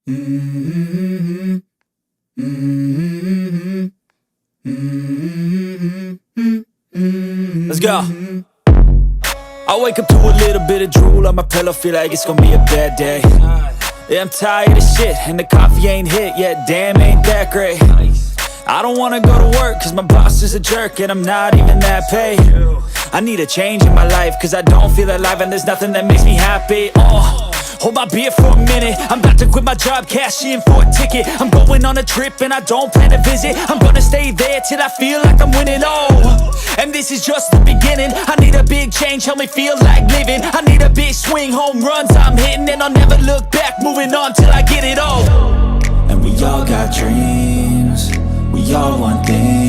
Mm-hmm. Mm-hmm. Mm-hmm. Let's go. I wake up to a little bit of drool on my pillow, feel like it's gonna be a bad day. Yeah, I'm tired of shit, and the coffee ain't hit yet, damn, ain't that great. I don't wanna go to work, cause my boss is a jerk, and I'm not even that paid. I need a change in my life, cause I don't feel alive, and there's nothing that makes me happy. Hold my beer for a minute, I'm about to quit my job, cash in for a ticket. I'm going on a trip and I don't plan to visit. I'm gonna stay there till I feel like I'm winning, and this is just the beginning. I need a big change, help me feel like living. I need a big swing, home runs I'm hitting, and I'll never look back, moving on till I get it all. And we all got dreams, we all want things